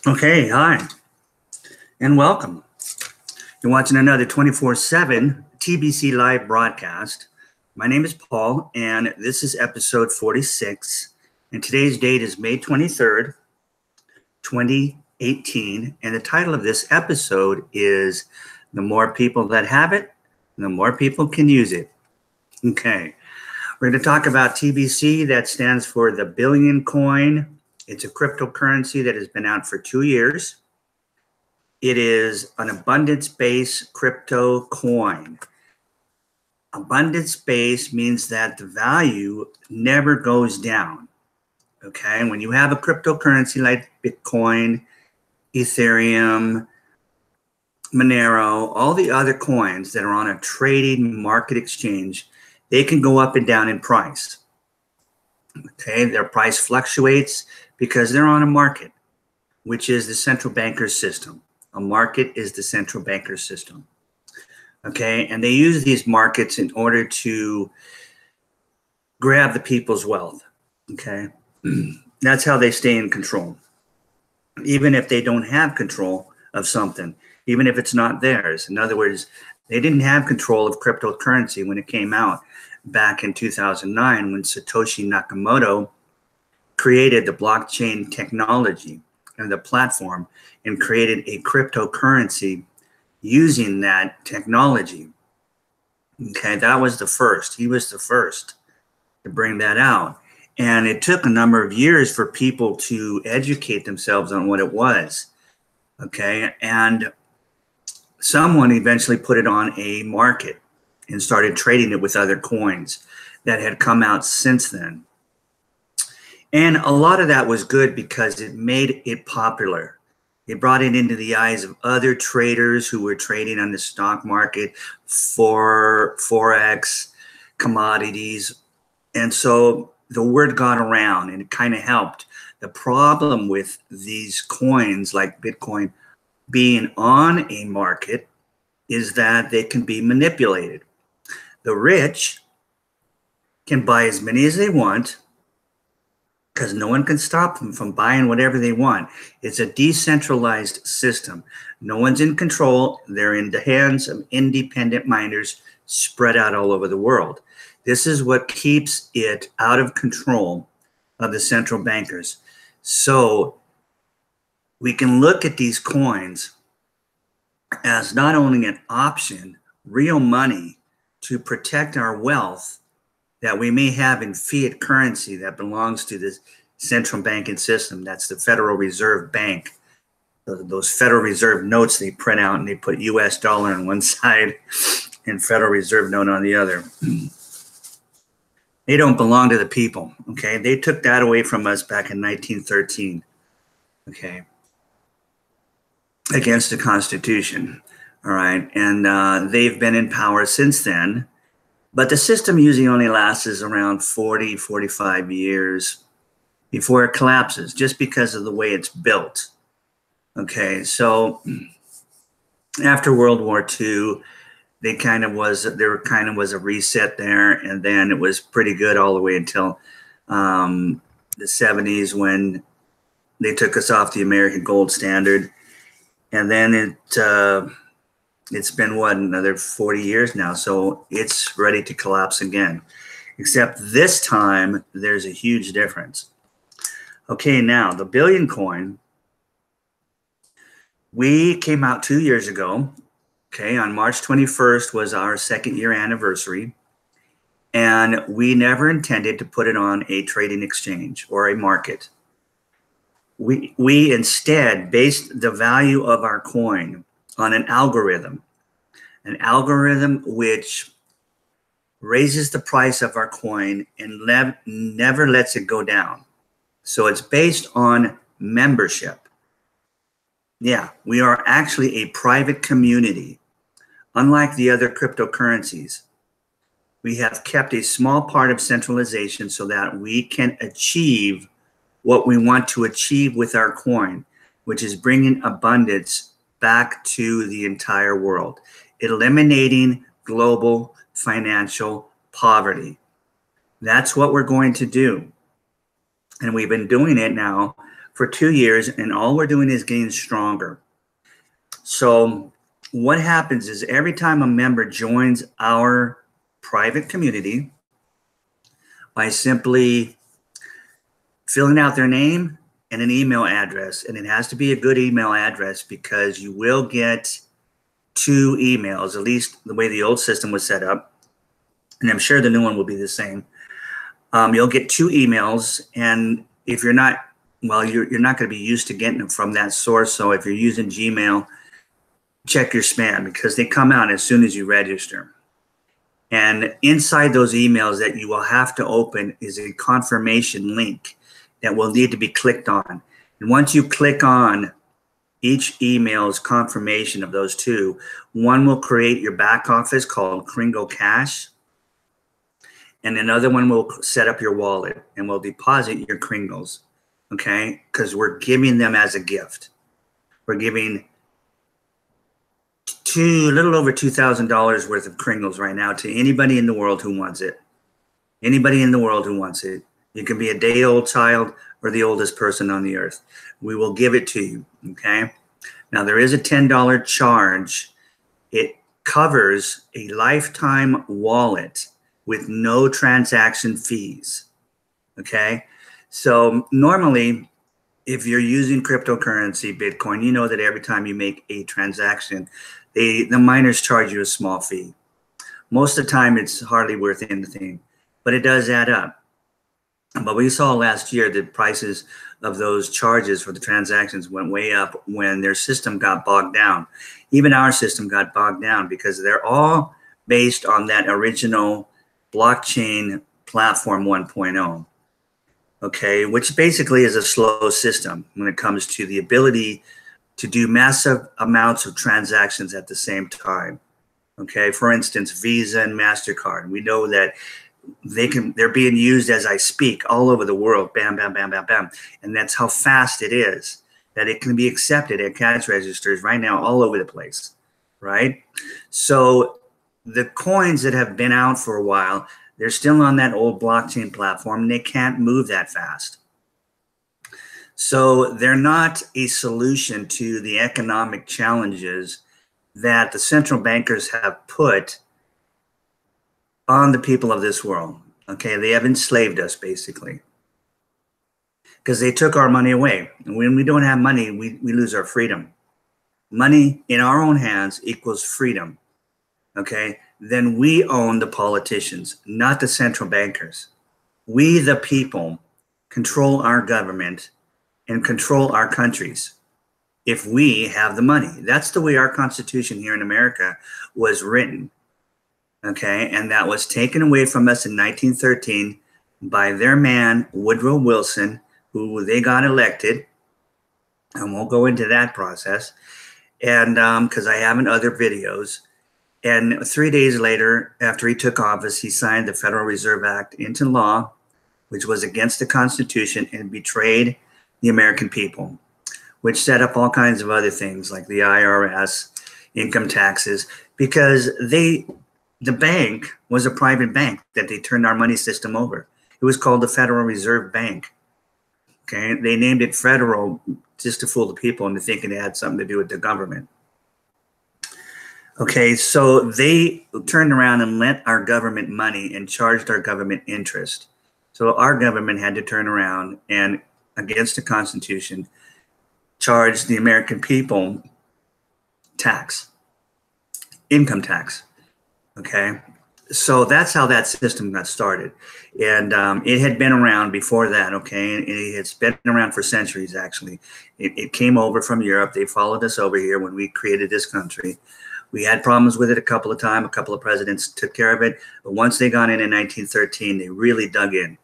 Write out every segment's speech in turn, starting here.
Okay, hi, and welcome. You're watching another 24/7 TBC live broadcast. My name is Paul, and this is episode 46. And today's date is May 23rd, 2018. And the title of this episode is The More People That Have It, the more people can use it. Okay, we're going to talk about TBC. That stands for the Billion Coin. It's a cryptocurrency that has been out for 2 years. It is an abundance-based crypto coin. Abundance-based means that the value never goes down. Okay, when you have a cryptocurrency like Bitcoin, Ethereum, Monero, all the other coins that are on a trading market exchange, they can go up and down in price. Okay, their price fluctuates because they're on a market, which is the central banker's system. A market is the central banker's system. Okay, and they use these markets in order to grab the people's wealth. Okay, that's how they stay in control. Even if they don't have control of something, even if it's not theirs. In other words, they didn't have control of cryptocurrency when it came out back in 2009 when Satoshi Nakamoto created the blockchain technology and the platform and created a cryptocurrency using that technology. Okay, that was the first. He was the first to bring that out. And it took a number of years for people to educate themselves on what it was. Okay, and someone eventually put it on a market and started trading it with other coins that had come out since then. And a lot of that was good because it made it popular. It brought it into the eyes of other traders who were trading on the stock market for Forex, commodities. And so the word got around and it kind of helped. The problem with these coins like Bitcoin being on a market is that they can be manipulated. The rich can buy as many as they want because no one can stop them from buying whatever they want. It's a decentralized system. No one's in control. They're in the hands of independent miners spread out all over the world. This is what keeps it out of control of the central bankers. So we can look at these coins as not only an option, real money to protect our wealth that we may have in fiat currency that belongs to the central banking system. That's the Federal Reserve Bank. Those Federal Reserve notes they print out and they put US dollar on one side and Federal Reserve note on the other. They don't belong to the people, okay? They took that away from us back in 1913, okay, against the Constitution, all right? And they've been in power since then. But the system usually only lasts around 40, 45 years before it collapses, just because of the way it's built. Okay, so after World War II, there kind of was a reset there, and then it was pretty good all the way until the 70s when they took us off the American gold standard, and then it's been, what, another 40 years now, so it's ready to collapse again. Except this time, there's a huge difference. Okay, now, the Billion Coin, we came out 2 years ago. Okay, on March 21st was our second year anniversary, and we never intended to put it on a trading exchange or a market. We instead based the value of our coin on an algorithm which raises the price of our coin and never lets it go down. So it's based on membership. Yeah, we are actually a private community. Unlike the other cryptocurrencies, we have kept a small part of centralization so that we can achieve what we want to achieve with our coin, which is bringing abundance back to the entire world, eliminating global financial poverty. That's what we're going to do. And we've been doing it now for 2 years, and all we're doing is getting stronger. So what happens is every time a member joins our private community by simply filling out their name and an email address, and it has to be a good email address because you will get 2 emails, at least the way the old system was set up, and I'm sure the new one will be the same. You'll get 2 emails, and if you're not, well, you're not going to be used to getting them from that source. So if you're using Gmail, check your spam because they come out as soon as you register. And inside those emails that you will have to open is a confirmation link that will need to be clicked on. And once you click on each email's confirmation of those 2, one will create your back office called Kringle Cash, and another one will set up your wallet and will deposit your Kringles, okay? Because we're giving them as a gift. We're giving a little over $2,000 worth of Kringles right now to anybody in the world who wants it. Anybody in the world who wants it. You can be a day-old child or the oldest person on the earth. We will give it to you, okay? Now, there is a $10 charge. It covers a lifetime wallet with no transaction fees, okay? So normally, if you're using cryptocurrency, Bitcoin, you know that every time you make a transaction, the miners charge you a small fee. Most of the time, it's hardly worth anything, but it does add up. But we saw last year that prices of those charges for the transactions went way up when their system got bogged down. Even our system got bogged down because they're all based on that original blockchain platform 1.0, okay, which basically is a slow system when it comes to the ability to do massive amounts of transactions at the same time, okay? For instance, Visa and MasterCard, we know that they're being used as I speak all over the world, bam, bam, bam, bam, bam. And that's how fast it is, that it can be accepted at cash registers right now all over the place, right? So the coins that have been out for a while, they're still on that old blockchain platform and they can't move that fast. So they're not a solution to the economic challenges that the central bankers have put on the people of this world, okay? They have enslaved us, basically, because they took our money away. And when we don't have money, we lose our freedom. Money in our own hands equals freedom, okay? Then we own the politicians, not the central bankers. We, the people, control our government and control our countries if we have the money. That's the way our Constitution here in America was written. Okay, and that was taken away from us in 1913 by their man, Woodrow Wilson, who they got elected. And we'll go into that process. And because I have in other videos. And 3 days later, after he took office, he signed the Federal Reserve Act into law, which was against the Constitution and betrayed the American people, which set up all kinds of other things like the IRS, income taxes, because the bank was a private bank that they turned our money system over. It was called the Federal Reserve Bank. Okay, they named it Federal just to fool the people into thinking it had something to do with the government. Okay, so they turned around and lent our government money and charged our government interest. So our government had to turn around and, against the Constitution, charge the American people tax, income tax. Okay, so that's how that system got started. And it had been around before that, okay, and it's been around for centuries, actually. It came over from Europe. They followed us over here when we created this country. We had problems with it a couple of times. A couple of presidents took care of it. But once they got in 1913, they really dug in.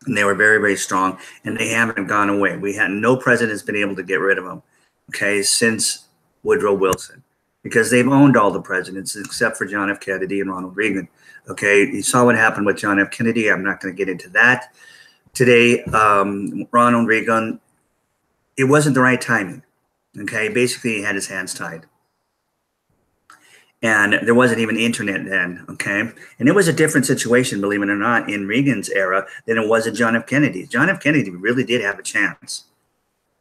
And they were very, very strong. And they haven't gone away. We had no president's been able to get rid of them, okay, since Woodrow Wilson. Because they've owned all the presidents except for John F. Kennedy and Ronald Reagan. Okay, you saw what happened with John F. Kennedy. I'm not going to get into that today. Ronald Reagan, it wasn't the right timing. Okay, basically he had his hands tied. And there wasn't even internet then, okay? And it was a different situation, believe it or not, in Reagan's era than it was at John F. Kennedy's. John F. Kennedy really did have a chance,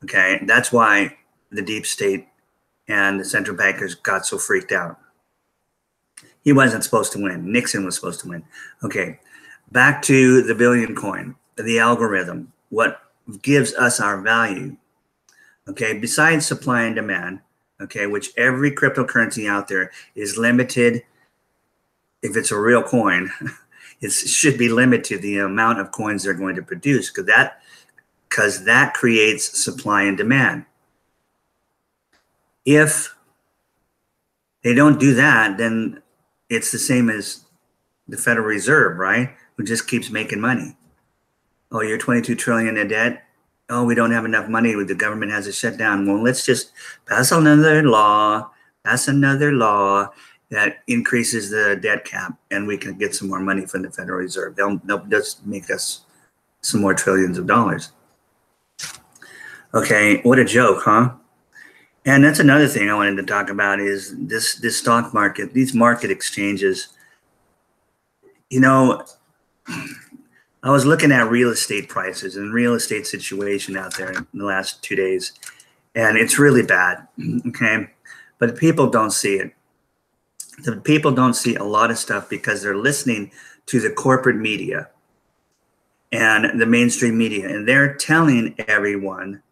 Okay, that's why the deep state and the central bankers got so freaked out. He wasn't supposed to win. Nixon was supposed to win. Okay, back to the billion coin, the algorithm, what gives us our value. Okay, besides supply and demand, okay, which every cryptocurrency out there is limited. If it's a real coin, it should be limited to the amount of coins they're going to produce, because that creates supply and demand. If they don't do that, then it's the same as the Federal Reserve, right? Who just keeps making money. Oh, you're 22 trillion in debt. Oh, we don't have enough money. The government has to shut down. Well, let's just pass another law that increases the debt cap, and we can get some more money from the Federal Reserve. They'll just make us some more trillions of dollars. Okay, what a joke, huh? And that's another thing I wanted to talk about is this stock market, these market exchanges. You know, I was looking at real estate prices and real estate situation out there in the last 2 days, and it's really bad, okay? But people don't see it. The people don't see a lot of stuff because they're listening to the corporate media and the mainstream media, and they're telling everyone,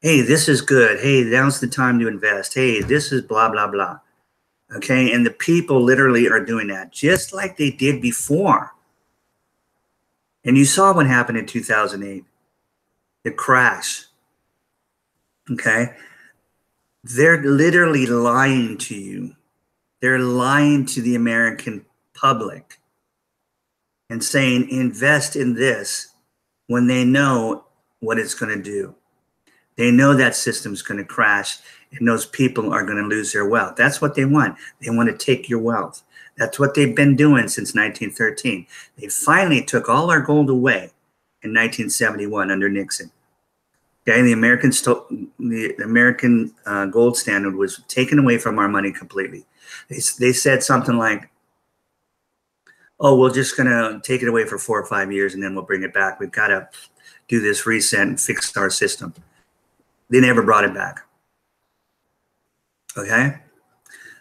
hey, this is good. Hey, now's the time to invest. Hey, this is blah, blah, blah. Okay, and the people literally are doing that just like they did before. And you saw what happened in 2008, the crash. Okay, they're literally lying to you. They're lying to the American public and saying invest in this when they know what it's going to do. They know that system's going to crash and those people are going to lose their wealth. That's what they want. They want to take your wealth. That's what they've been doing since 1913. They finally took all our gold away in 1971 under Nixon. Okay, the American gold standard was taken away from our money completely. They said something like, oh, we're just going to take it away for 4 or 5 years and then we'll bring it back. We've got to do this reset and fix our system. They never brought it back. Okay?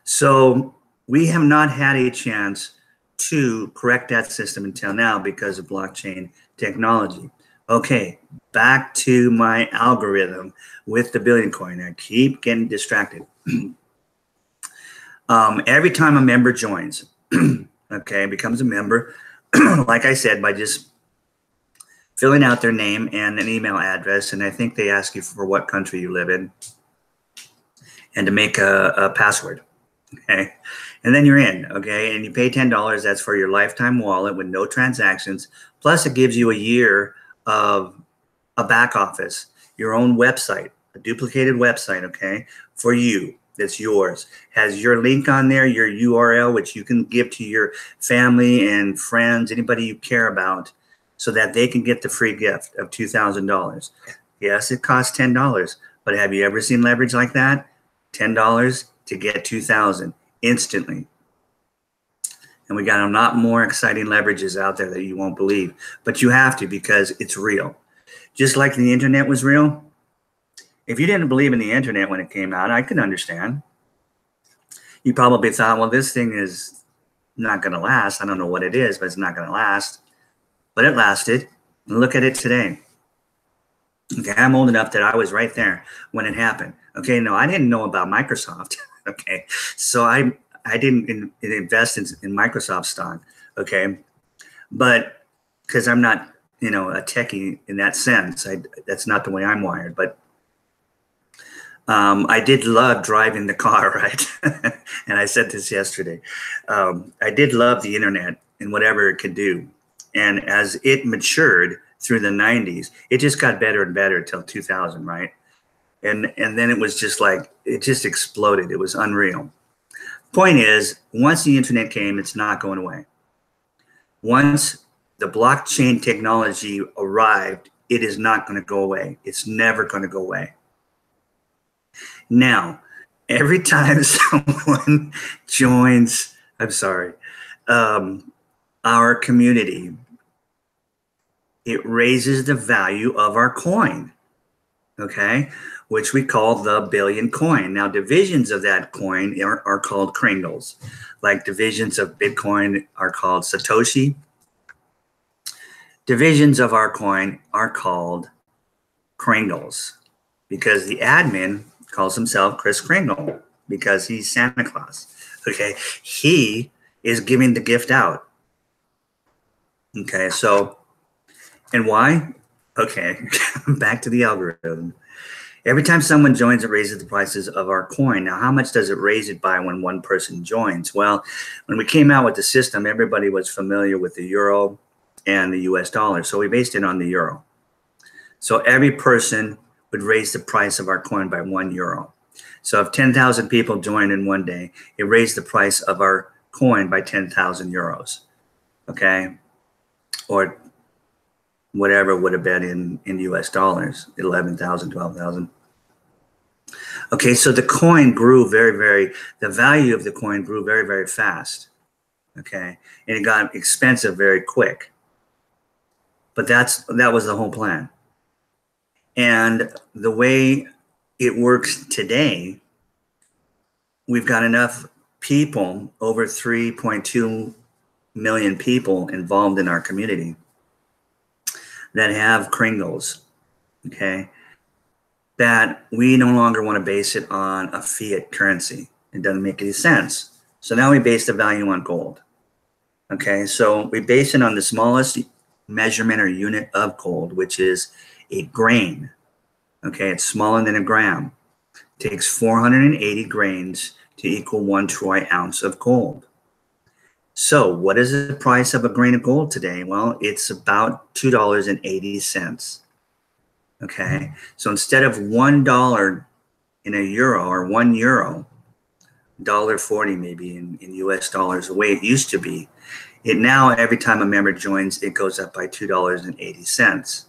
So we have not had a chance to correct that system until now because of blockchain technology. Okay, back to my algorithm with the billion coin. I keep getting distracted. Every time a member joins, okay, becomes a member, like I said, by just filling out their name and an email address, and I think they ask you for what country you live in, and to make a password, okay? And then you're in, okay? And you pay $10. That's for your lifetime wallet with no transactions. Plus, it gives you a year of a back office, your own website, a duplicated website, okay, for you. That's yours. Has your link on there, your URL, which you can give to your family and friends, anybody you care about, so that they can get the free gift of $2,000. Yes, it costs $10, but have you ever seen leverage like that? $10 to get $2,000 instantly. And we got a lot more exciting leverages out there that you won't believe, but you have to because it's real. Just like the internet was real. If you didn't believe in the internet when it came out, I could understand. You probably thought, well, this thing is not going to last. I don't know what it is, but it's not going to last. But it lasted. And look at it today. Okay, I'm old enough that I was right there when it happened. Okay, no, I didn't know about Microsoft. Okay, so I didn't invest in Microsoft stock. Okay, but because I'm not, a techie in that sense. That's not the way I'm wired. But I did love driving the car, right? And I said this yesterday. I did love the internet and whatever it could do. And as it matured through the 90s, it just got better and better until 2000, right? And then it was just like, it just exploded. It was unreal. Point is, once the internet came, it's not going away. Once the blockchain technology arrived, it is not going to go away. It's never going to go away. Now, every time someone joins, our community, it raises the value of our coin. okay, which we call the billion coin. Now, divisions of that coin are called Kringles. Like divisions of Bitcoin are called Satoshi. Divisions of our coin are called Kringles because the admin calls himself Kris Kringle because he's Santa Claus. Okay, he is giving the gift out. Okay, so, and why? Okay, back to the algorithm. Every time someone joins, it raises the prices of our coin. Now, how much does it raise it by when one person joins? Well, when we came out with the system, everybody was familiar with the euro and the US dollar. So we based it on the euro. So every person would raise the price of our coin by €1. So if 10,000 people joined in one day, it raised the price of our coin by 10,000 euros. Okay? Or whatever it would have been in US dollars, 11,000, 12,000. Okay, so the coin grew the value of the coin grew very, very fast. Okay, and it got expensive very quick. But that was the whole plan. And the way it works today, we've got enough people, over 3.2 million people involved in our community that have Kringles, okay, that we no longer want to base it on a fiat currency. It doesn't make any sense. So now we base the value on gold. Okay, so we base it on the smallest measurement or unit of gold, which is a grain. Okay, it's smaller than a gram. It takes 480 grains to equal 1 troy ounce of gold. So what is the price of a grain of gold today? Well, it's about $2.80. Okay, so instead of $1 in a euro or €1, $1.40 maybe in US dollars, the way it used to be, it now every time a member joins, it goes up by $2.80.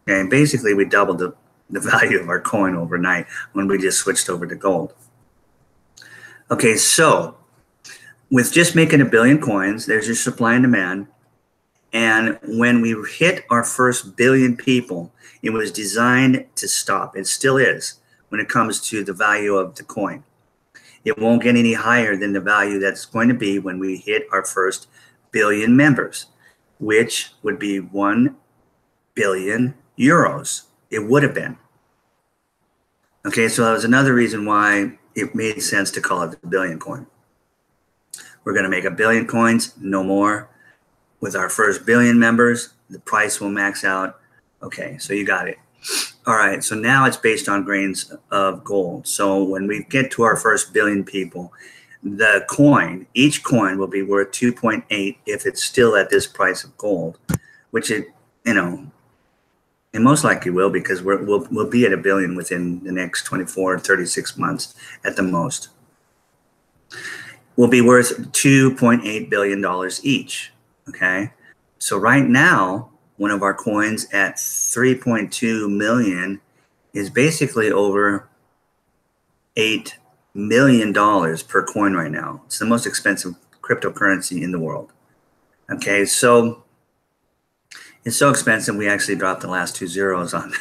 Okay, and basically we doubled the value of our coin overnight when we just switched over to gold. Okay, so with just making 1 billion coins, there's your supply and demand. And when we hit our first billion people, it was designed to stop. It still is when it comes to the value of the coin. It won't get any higher than the value that's going to be when we hit our first billion members, which would be 1 billion euros. It would have been. Okay, so that was another reason why it made sense to call it the billion coin. We're going to make 1 billion coins, no more. With our first billion members, the price will max out. Okay, so you got it. All right, so now it's based on grains of gold. So when we get to our first billion people, the coin, each coin will be worth 2.8 if it's still at this price of gold, which it, you know, it most likely will, because we'll be at 1 billion within the next 24, 36 months at the most. Will be worth $2.8 billion each. Okay, so right now, one of our coins at 3.2 million is basically over $8 million per coin right now. It's the most expensive cryptocurrency in the world. Okay, so it's so expensive we actually dropped the last 2 zeros on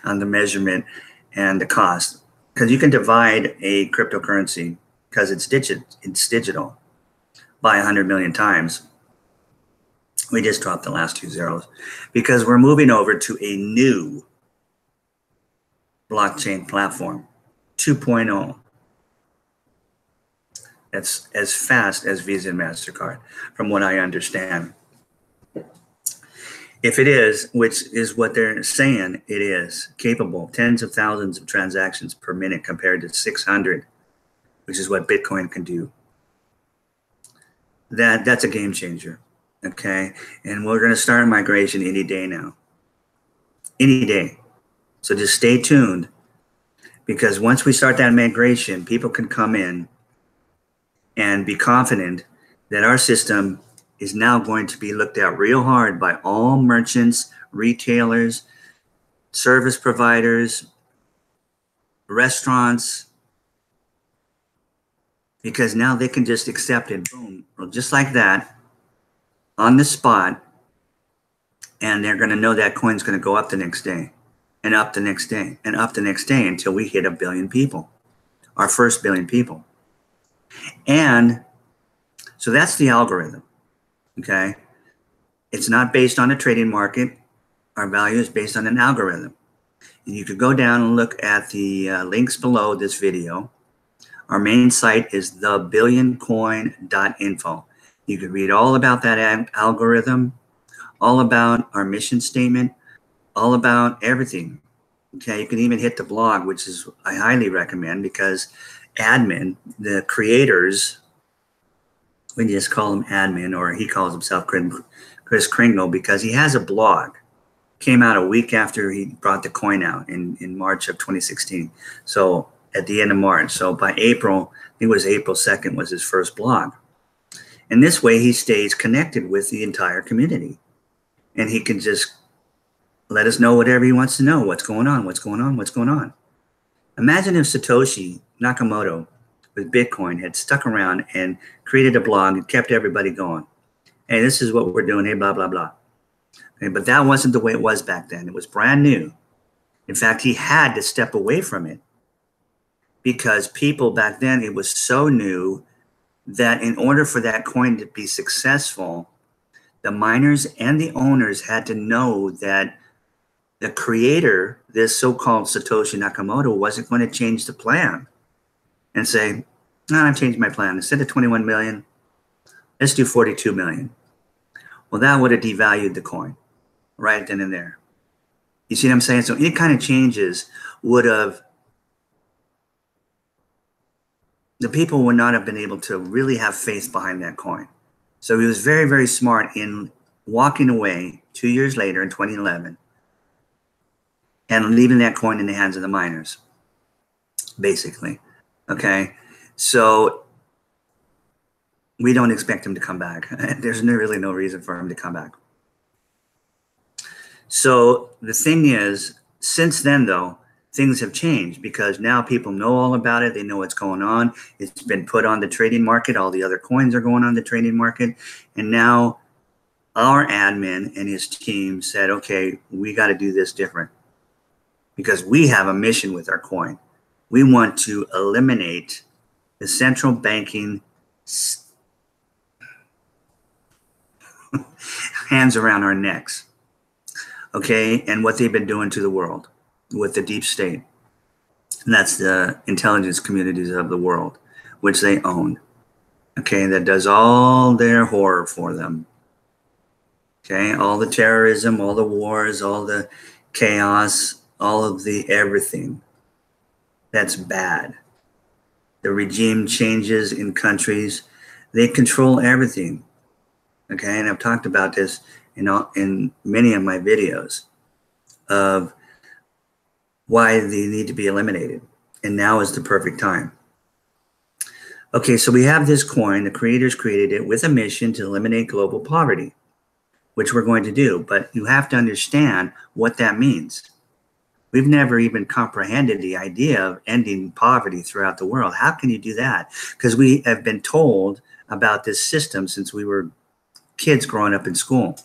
on the measurement and the cost, because you can divide a cryptocurrency, because it's digital, by 100 million times. We just dropped the last 2 zeros because we're moving over to a new blockchain platform, 2.0. That's as fast as Visa and MasterCard, from what I understand. If it is, which is what they're saying, it is capable of tens of thousands of transactions per minute compared to 600, which is what Bitcoin can do. That's a game changer. Okay, and we're going to start migration any day now. Any day. So just stay tuned, because once we start that migration, people can come in and be confident that our system is now going to be looked at real hard by all merchants, retailers, service providers, restaurants, because now they can just accept it, boom, just like that, on the spot, and they're going to know that coin's going to go up the next day. and up the next day, and up the next day until we hit 1 billion people, our first 1 billion people. And so that's the algorithm, okay? It's not based on a trading market. Our value is based on an algorithm. And you could go down and look at the links below this video. Our main site is thebillioncoin.info. You could read all about that algorithm, all about our mission statement, all about everything. Okay, you can even hit the blog, which is I highly recommend, because admin, the creators, we just call him admin, or he calls himself Chris Kringle, because he has a blog. Came out a week after he brought the coin out in March of 2016. So at the end of March. So by April, I think it was April 2nd was his first blog. And this way he stays connected with the entire community. And he can just let us know whatever he wants to know. What's going on, what's going on, what's going on. Imagine if Satoshi Nakamoto with Bitcoin had stuck around and created a blog and kept everybody going. Hey, this is what we're doing. Hey, blah, blah, blah. Okay, but that wasn't the way it was back then. It was brand new. In fact, he had to step away from it because people back then, it was so new that in order for that coin to be successful, the miners and the owners had to know that the creator, this so-called Satoshi Nakamoto, wasn't going to change the plan and say, no, I've changed my plan. Instead of 21 million, let's do 42 million. Well, that would have devalued the coin right then and there. You see what I'm saying? So any kind of changes would have, the people would not have been able to really have faith behind that coin. So he was very, very smart in walking away 2 years later in 2011 and leaving that coin in the hands of the miners, basically. Okay, so we don't expect him to come back. There's really no reason for him to come back. So the thing is, since then, though, things have changed because now people know all about it. They know what's going on. It's been put on the trading market. All the other coins are going on the trading market. And now our admin and his team said, okay, we got to do this different because we have a mission with our coin. We want to eliminate the central banking hands around our necks. Okay, and what they've been doing to the world with the deep state. And that's the intelligence communities of the world, which they own. Okay, that does all their horror for them. Okay, all the terrorism, all the wars, all the chaos, all of the everything. That's bad. The regime changes in countries. They control everything. Okay, and I've talked about this in many of my videos of why they need to be eliminated. And now is the perfect time. Okay, so we have this coin. The creators created it with a mission to eliminate global poverty, which we're going to do. But you have to understand what that means. We've never even comprehended the idea of ending poverty throughout the world. How can you do that? Because we have been told about this system since we were kids growing up in school.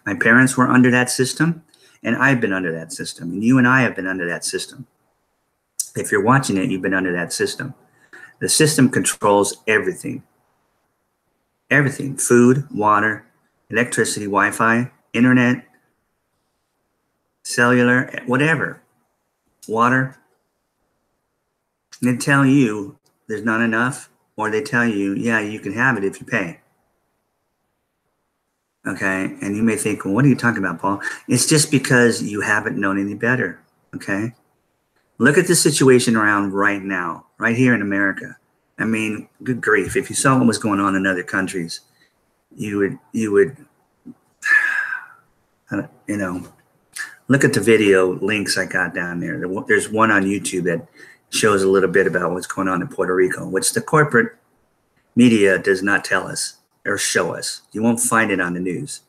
My parents were under that system, and I've been under that system, and you and I have been under that system. If you're watching it, you've been under that system. The system controls everything. Everything. Food, water, electricity, Wi-Fi, internet, cellular, whatever. Water. They tell you there's not enough, or they tell you, yeah, you can have it if you pay. Okay, and you may think, well, what are you talking about, Paul? It's just because you haven't known any better, okay? Look at the situation around right now, right here in America. I mean, good grief, if you saw what was going on in other countries, you would, you know, look at the video links I got down there. There's one on YouTube that shows a little bit about what's going on in Puerto Rico, which the corporate media does not tell us or show us. You won't find it on the news.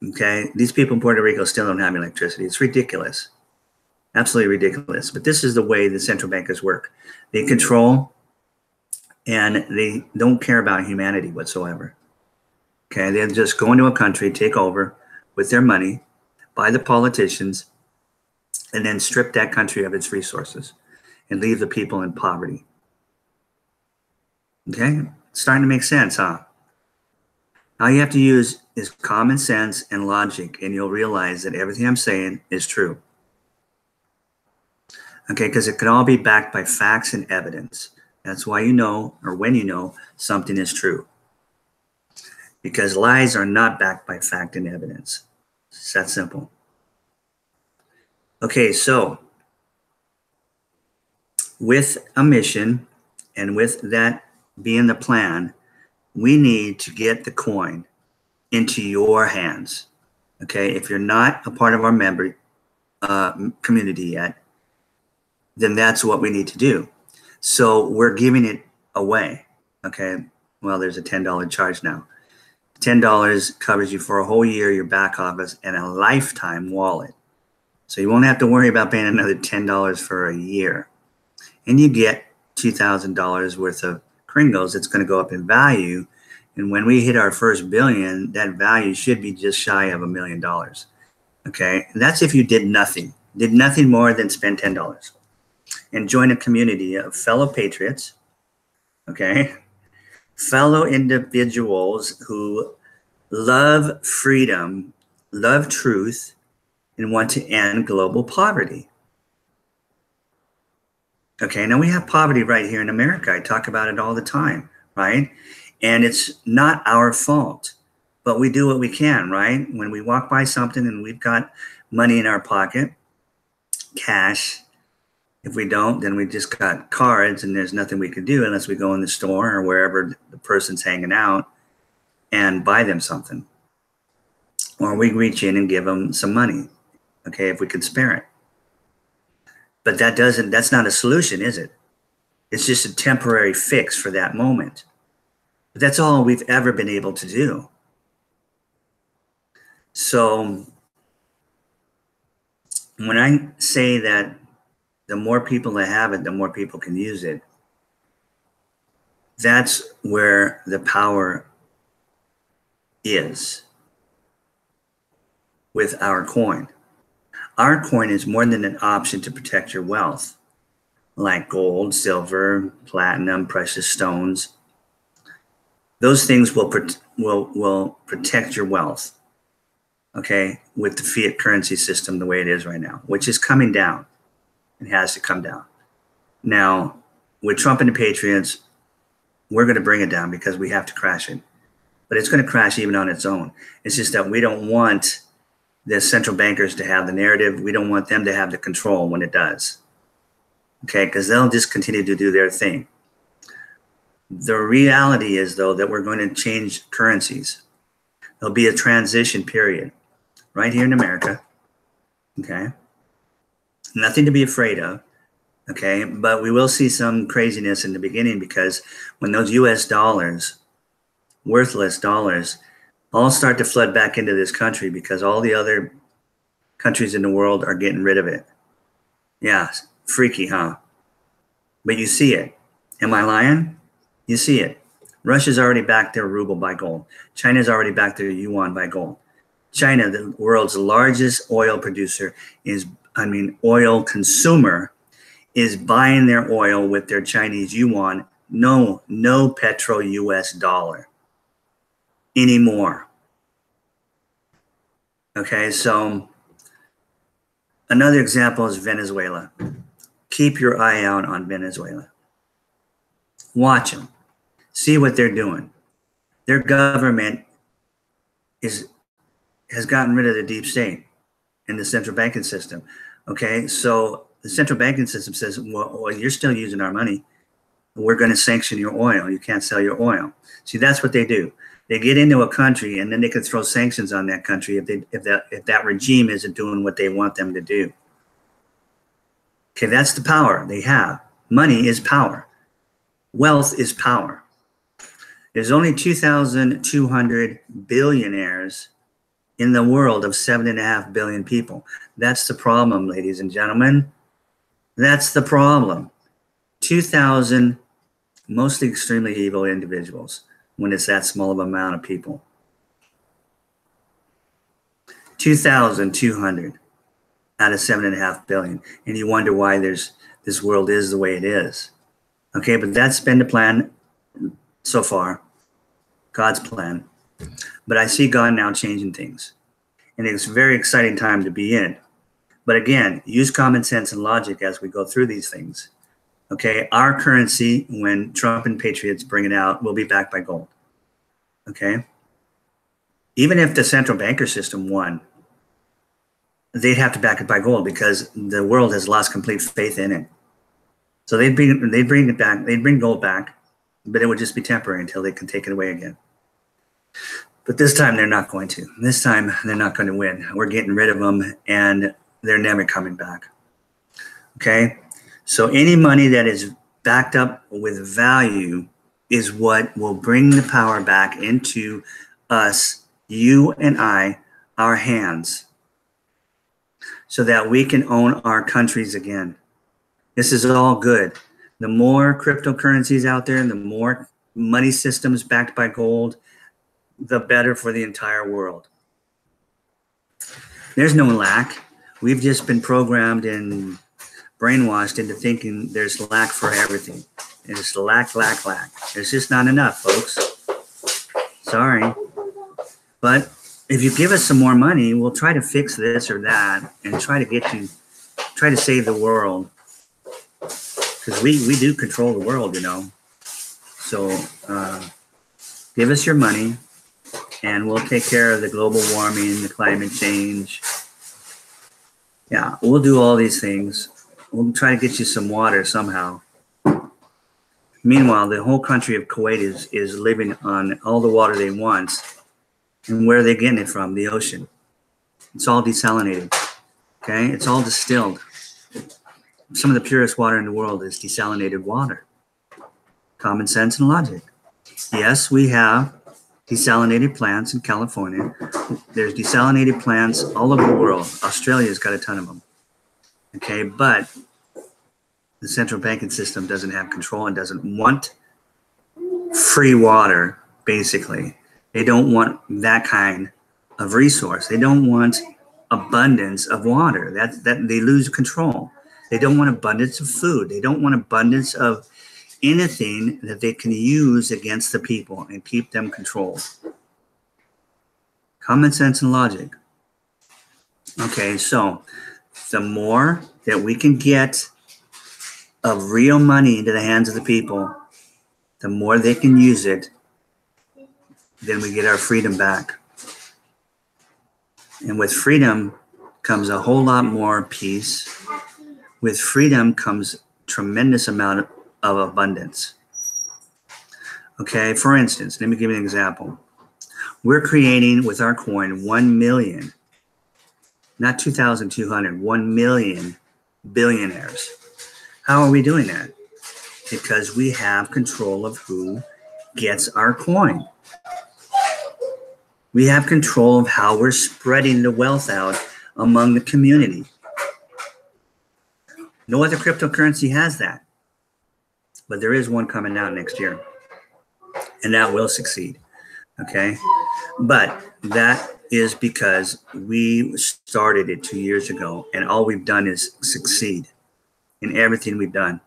Okay? These people in Puerto Rico still don't have electricity. It's ridiculous. Absolutely ridiculous. But this is the way the central bankers work. They control and they don't care about humanity whatsoever. Okay? They'll just go into a country, take over with their money, buy the politicians, and then strip that country of its resources and leave the people in poverty. Okay? It's starting to make sense, huh? All you have to use is common sense and logic, and you'll realize that everything I'm saying is true. Okay, because it can all be backed by facts and evidence. That's why you know, or when you know, something is true. Because lies are not backed by fact and evidence. It's that simple. Okay, so with a mission and with that being the plan, we need to get the coin into your hands. Okay, if you're not a part of our member community yet, then that's what we need to do. So we're giving it away. Okay, well, there's a $10 charge now. $10 covers you for a whole year, your back office, and a lifetime wallet. So you won't have to worry about paying another $10 for a year. And you get $2,000 worth of Kringles. It's going to go up in value. And when we hit our first billion, that value should be just shy of $1 million. Okay, and that's if you did nothing more than spend $10 and join a community of fellow patriots. Okay, fellow individuals who love freedom, love truth, and want to end global poverty. Okay, now we have poverty right here in America. I talk about it all the time, right? And it's not our fault, but we do what we can, right? When we walk by something and we've got money in our pocket, cash. If we don't, then we just got cards and there's nothing we can do unless we go in the store or wherever the person's hanging out and buy them something. Or we reach in and give them some money, okay, if we can spare it. But that's not a solution, is it? It's just a temporary fix for that moment. But that's all we've ever been able to do. So when I say that the more people that have it, the more people can use it, that's where the power is with our coin. Our coin is more than an option to protect your wealth, like gold, silver, platinum, precious stones. Those things will protect your wealth, okay, with the fiat currency system the way it is right now, which is coming down. It has to come down. Now, with Trump and the Patriots, we're going to bring it down because we have to crash it. But it's going to crash even on its own. It's just that we don't want the central bankers to have the narrative. We don't want them to have the control when it does. Okay, because they'll just continue to do their thing. The reality is, though, that we're going to change currencies. There'll be a transition period right here in America. Okay. Nothing to be afraid of. Okay. But we will see some craziness in the beginning because when those US dollars, worthless dollars, all start to flood back into this country because all the other countries in the world are getting rid of it. Yeah. Freaky, huh? But you see it. Am I lying? You see it. Russia's already backed their ruble by gold. China's already backed their yuan by gold. China, the world's largest oil producer, oil consumer, is buying their oil with their Chinese yuan. No petro US dollar anymore. Okay, so another example is Venezuela. Keep your eye out on Venezuela. Watch them. See what they're doing. Their government has gotten rid of the deep state in the central banking system. Okay, so the central banking system says, well, you're still using our money. We're going to sanction your oil. You can't sell your oil. See, that's what they do. They get into a country and then they can throw sanctions on that country if that regime isn't doing what they want them to do. Okay, that's the power they have. Money is power. Wealth is power. There's only 2,200 billionaires in the world of 7.5 billion people. That's the problem, ladies and gentlemen. That's the problem. 2,000 mostly extremely evil individuals when it's that small of an amount of people. 2,200. out of 7.5 billion. And you wonder why this world is the way it is. Okay, but that's been the plan so far, God's plan. But I see God now changing things. And it's a very exciting time to be in. But again, use common sense and logic as we go through these things. Okay, our currency, when Trump and Patriots bring it out, will be backed by gold. Okay, even if the central banker system won, they'd have to back it by gold because the world has lost complete faith in it. So they'd bring it back, they'd bring gold back, but it would just be temporary until they can take it away again. But this time they're not going to. This time they're not going to win. We're getting rid of them and they're never coming back. Okay, so any money that is backed up with value is what will bring the power back into us, you and I, our hands, so that we can own our countries again. This is all good. The more cryptocurrencies out there, the more money systems backed by gold, the better for the entire world. There's no lack. We've just been programmed and brainwashed into thinking there's lack for everything. It's lack. There's just not enough, folks. Sorry. But if you give us some more money, we'll try to fix this or that and try to save the world. Because we do control the world, you know. So give us your money and we'll take care of the global warming, the climate change. Yeah, we'll do all these things. We'll try to get you some water somehow. Meanwhile, the whole country of Kuwait is living on all the water they want. And where are they getting it from? The ocean. It's all desalinated. Okay? It's all distilled. Some of the purest water in the world is desalinated water. Common sense and logic. Yes, we have desalinated plants in California. There's desalinated plants all over the world. Australia's got a ton of them. Okay, but the central banking system doesn't have control and doesn't want free water, basically. They don't want that kind of resource. They don't want abundance of water. That they lose control. They don't want abundance of food. They don't want abundance of anything that they can use against the people and keep them controlled. Common sense and logic. Okay, so the more that we can get of real money into the hands of the people, the more they can use it, then we get our freedom back. And with freedom comes a whole lot more peace. With freedom comes tremendous amount of abundance. Okay, for instance, let me give you an example. We're creating with our coin 1 million, not 2,200, 1 million billionaires. How are we doing that? Because we have control of who gets our coin. We have control of how we're spreading the wealth out among the community. No other cryptocurrency has that. But there is one coming out next year. And that will succeed. Okay? But that is because we started it 2 years ago. And all we've done is succeed in everything we've done.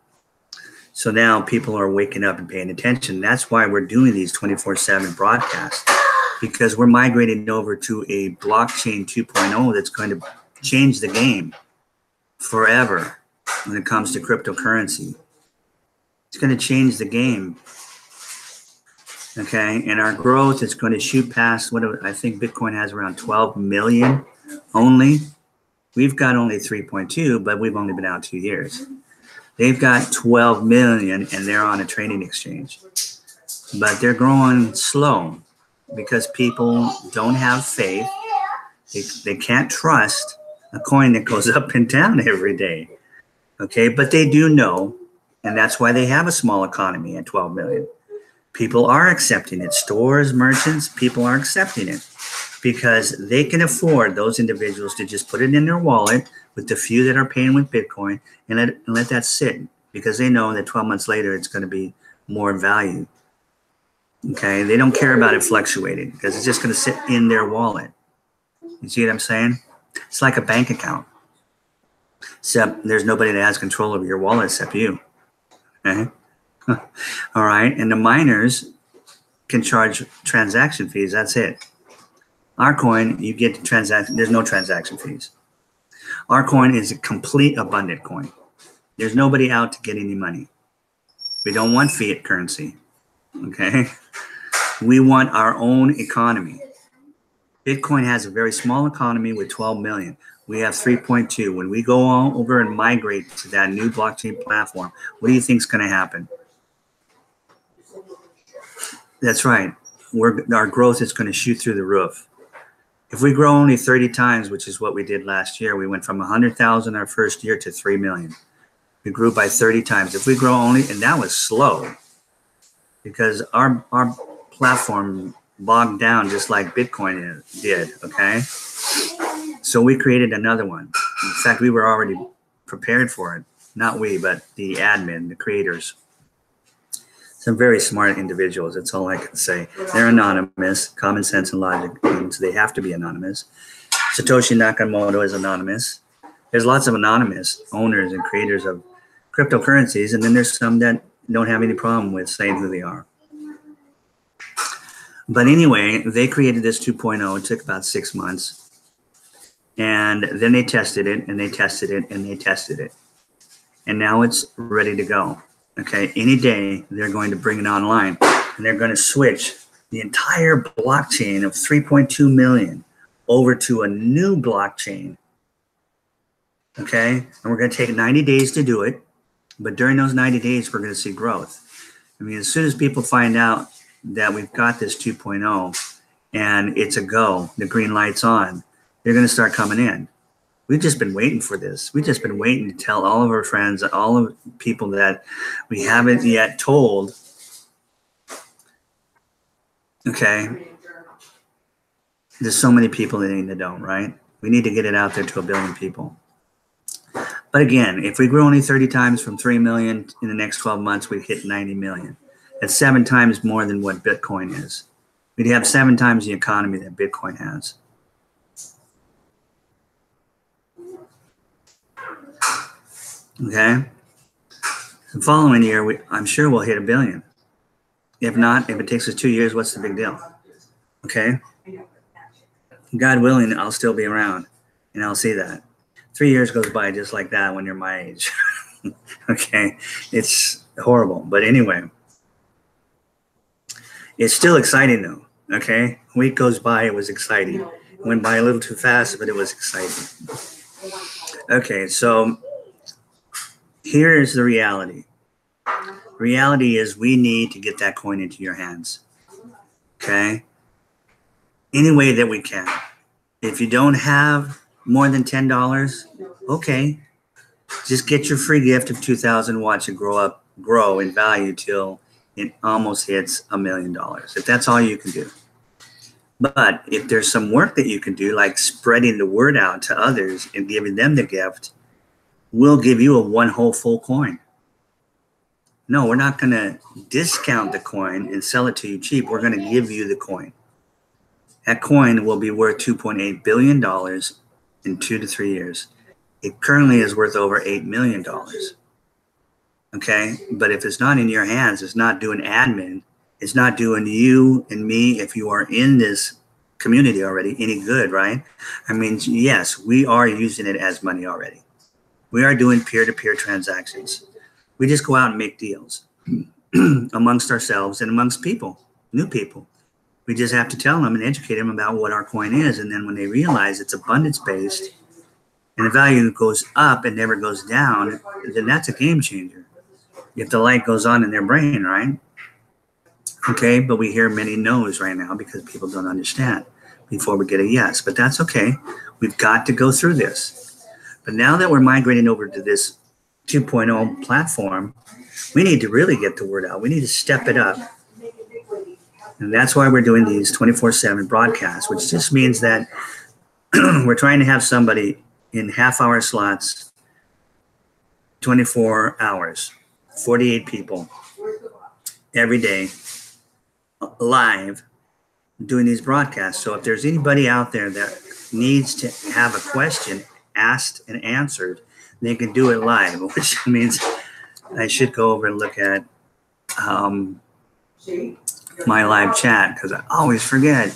So now people are waking up and paying attention. That's why we're doing these 24/7 broadcasts. Because we're migrating over to a blockchain 2.0 that's going to change the game forever when it comes to cryptocurrency. It's going to change the game. Okay, and our growth is going to shoot past what I think Bitcoin has around 12 million only. We've got only 3.2, but we've only been out 2 years. They've got 12 million and they're on a trading exchange. But they're growing slow because people don't have faith. They can't trust a coin that goes up and down every day. Okay, but they do know, and that's why they have a small economy at 12 million. People are accepting it. Stores, merchants, people are accepting it because they can afford those individuals to just put it in their wallet with the few that are paying with Bitcoin and let that sit because they know that 12 months later it's going to be more value. Okay, they don't care about it fluctuating because it's just going to sit in their wallet. You see what I'm saying? It's like a bank account. Except there's nobody that has control over your wallet except you. Okay? All right. And the miners can charge transaction fees. That's it. Our coin, you get the transaction. There's no transaction fees. Our coin is a complete abundant coin. There's nobody out to get any money. We don't want fiat currency. Okay. We want our own economy. Bitcoin has a very small economy with 12 million. We have 3.2. When we go all over and migrate to that new blockchain platform, what do you think is going to happen? That's right. Our growth is going to shoot through the roof. If we grow only 30 times, which is what we did last year, we went from 100,000 our first year to 3 million. We grew by 30 times. If we grow only, and that was slow, because our platform bogged down just like Bitcoin did, okay? So we created another one. In fact, we were already prepared for it. Not we, but the admin, the creators. Some very smart individuals, that's all I can say. They're anonymous, common sense and logic means they have to be anonymous. Satoshi Nakamoto is anonymous. There's lots of anonymous owners and creators of cryptocurrencies, and then there's some that don't have any problem with saying who they are. But anyway, they created this 2.0. It took about 6 months. And then they tested it, and they tested it, and they tested it. And now it's ready to go. Okay, any day they're going to bring it online, and they're going to switch the entire blockchain of 3.2 million over to a new blockchain. Okay, and we're going to take 90 days to do it, but during those 90 days, we're going to see growth. I mean, as soon as people find out that we've got this 2.0 and it's a go, the green light's on, they're going to start coming in. We've just been waiting for this. We've just been waiting to tell all of our friends, all of the people that we haven't yet told. Okay. There's so many people that don't, right? We need to get it out there to 1 billion people. But again, if we grow only 30 times from 3 million in the next 12 months, we hit 90 million. That's 7 times more than what Bitcoin is. We'd have 7 times the economy that Bitcoin has. Okay. The following year, I'm sure we'll hit 1 billion. If not, if it takes us 2 years, what's the big deal? Okay. God willing, I'll still be around, and I'll see that. 3 years goes by just like that when you're my age. Okay. It's horrible. But anyway, it's still exciting though. Okay. A week goes by, it was exciting. It went by a little too fast, but it was exciting. Okay. So here is the reality. Reality is we need to get that coin into your hands. Okay. Any way that we can. If you don't have more than $10, okay. Just get your free gift of 2,000, watch it grow in value till it almost hits $1 million. If that's all you can do. But if there's some work that you can do, like spreading the word out to others and giving them the gift, we'll give you one whole full coin. No, we're not going to discount the coin and sell it to you cheap. We're going to give you the coin. That coin will be worth $2.8 billion in 2 to 3 years. It currently is worth over $8 million. Okay, but if it's not in your hands, it's not doing admin, it's not doing you and me, if you are in this community already, any good, right? I mean, yes, we are using it as money already. We are doing peer-to-peer transactions. We just go out and make deals amongst ourselves and amongst people, new people. We just have to tell them and educate them about what our coin is. And then when they realize it's abundance-based and the value goes up and never goes down, then that's a game changer. If the light goes on in their brain, right? Okay, but we hear many no's right now because people don't understand before we get a yes. But that's okay. We've got to go through this. But now that we're migrating over to this 2.0 platform, we need to really get the word out. We need to step it up. And that's why we're doing these 24/7 broadcasts, which just means that we're trying to have somebody in half-hour slots, 24 hours, 48 people every day, live, doing these broadcasts. So if there's anybody out there that needs to have a question asked and answered, they can do it live, which means I should go over and look at my live chat because I always forget.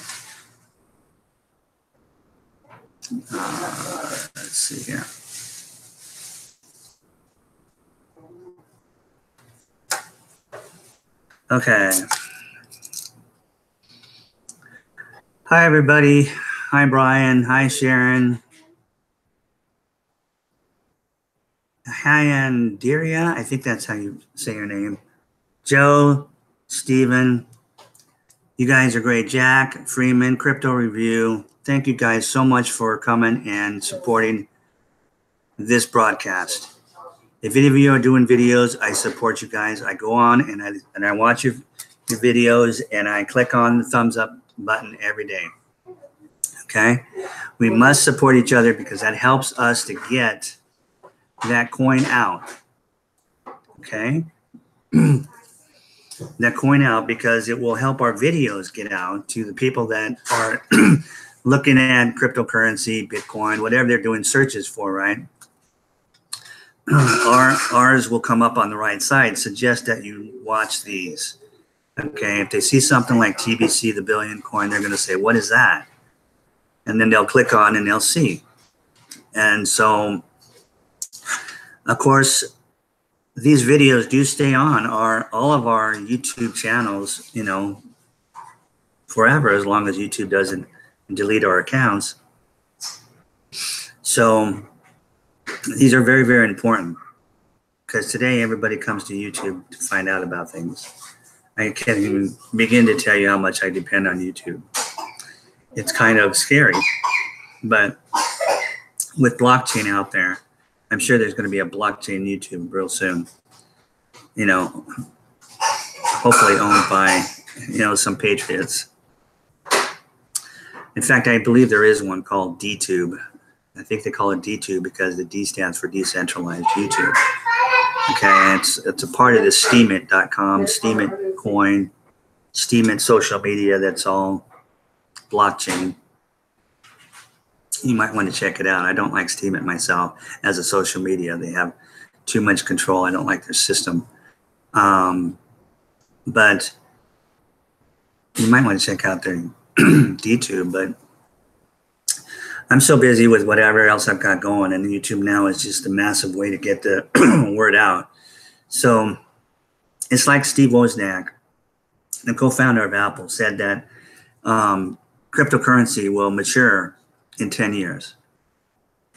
Let's see here. Okay. Hi, everybody. Hi, Brian. Hi, Sharon. Hi, Andiria. I think that's how you say your name. Joe, Stephen. You guys are great. Jack, Freeman, Crypto Review. Thank you guys so much for coming and supporting this broadcast. If any of you are doing videos, I support you guys. I go on and I watch your videos and I click on the thumbs up button every day. Okay? We must support each other because that helps us to get that coin out. Okay? That coin out because it will help our videos get out to the people that are looking at cryptocurrency, Bitcoin, whatever they're doing searches for, right? Ours will come up on the right side. Suggest that you watch these. Okay, if they see something like TBC, the billion coin, they're going to say, what is that? And then they'll click on and they'll see. And so, of course, these videos do stay on all of our YouTube channels, you know, forever, as long as YouTube doesn't delete our accounts. So these are very, very important because today everybody comes to YouTube to find out about things. I can't even begin to tell you how much I depend on YouTube. It's kind of scary, but with blockchain out there, I'm sure there's going to be a blockchain YouTube real soon. You know, hopefully owned by, you know, some patriots. In fact, I believe there is one called DTube. I think they call it DTube because the D stands for decentralized YouTube. Okay, it's a part of the Steemit.com, Steemit coin, Steemit social media. That's all blockchain. You might want to check it out. I don't like Steemit myself as a social media. They have too much control. I don't like their system. But you might want to check out their DTube. But I'm so busy with whatever else I've got going, and YouTube now is just a massive way to get the word out. So it's like Steve Wozniak, the co-founder of Apple, said that cryptocurrency will mature in 10 years.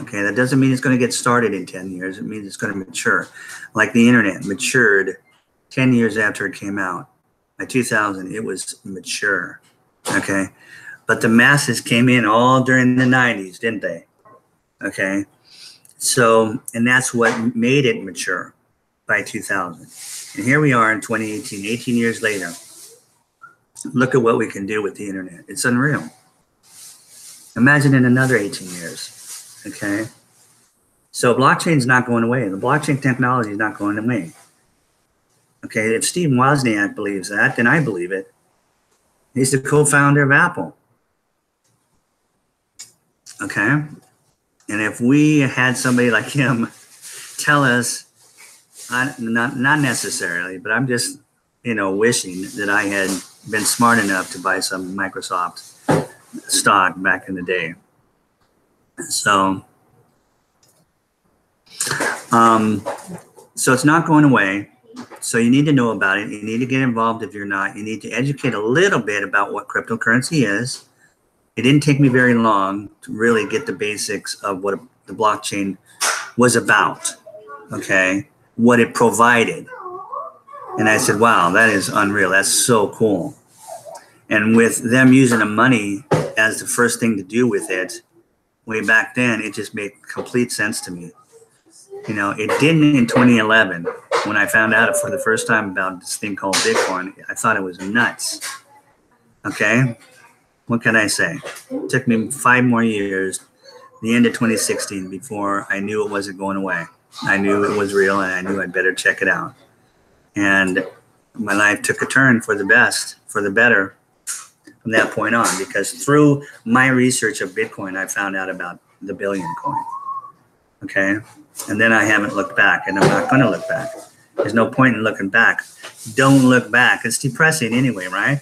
Okay, that doesn't mean it's going to get started in 10 years. It means it's going to mature. Like the internet matured 10 years after it came out. By 2000, it was mature. Okay, but the masses came in all during the 90s, didn't they? Okay, so, and that's what made it mature by 2000. And here we are in 2018, 18 years later. Look at what we can do with the internet. It's unreal. Imagine in another 18 years, okay? So blockchain is not going away. The blockchain technology is not going away. Okay, if Steve Wozniak believes that, then I believe it. He's the co-founder of Apple. Okay? And if we had somebody like him tell us, not necessarily, but I'm just, you know, wishing that I had been smart enough to buy some Microsoft stock back in the day. So it's not going away. So you need to know about it. You need to get involved if you're not. You need to educate a little bit about what cryptocurrency is. It didn't take me very long to really get the basics of what the blockchain was about, okay, what it provided. And I said, wow, that is unreal. That's so cool. And with them using the money as the first thing to do with it, way back then, it just made complete sense to me. You know, it didn't in 2011 when I found out for the first time about this thing called Bitcoin. I thought it was nuts. Okay, what can I say? It took me 5 more years, the end of 2016, before I knew it wasn't going away. I knew it was real, and I knew I'd better check it out. And my life took a turn for the best, for the better, from that point on, because through my research of Bitcoin, I found out about the billion coin. Okay, And then I haven't looked back, and I'm not going to look back. There's no point in looking back. Don't look back. It's depressing anyway, right?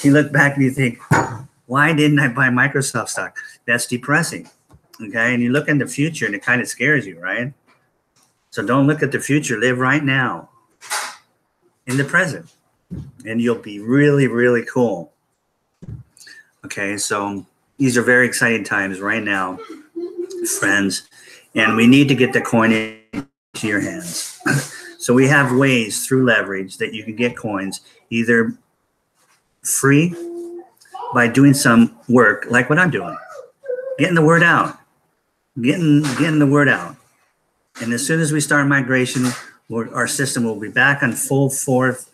You look back and you think, why didn't I buy Microsoft stock? That's depressing. Okay. And you look in the future and it kind of scares you, right? So don't look at the future. Live right now in the present, and you'll be really, really cool. Okay. So these are very exciting times right now, friends, and we need to get the coin into your hands. So we have ways through leverage that you can get coins either free by doing some work like what I'm doing, getting the word out, getting the word out. And as soon as we start migration, our system will be back on full force.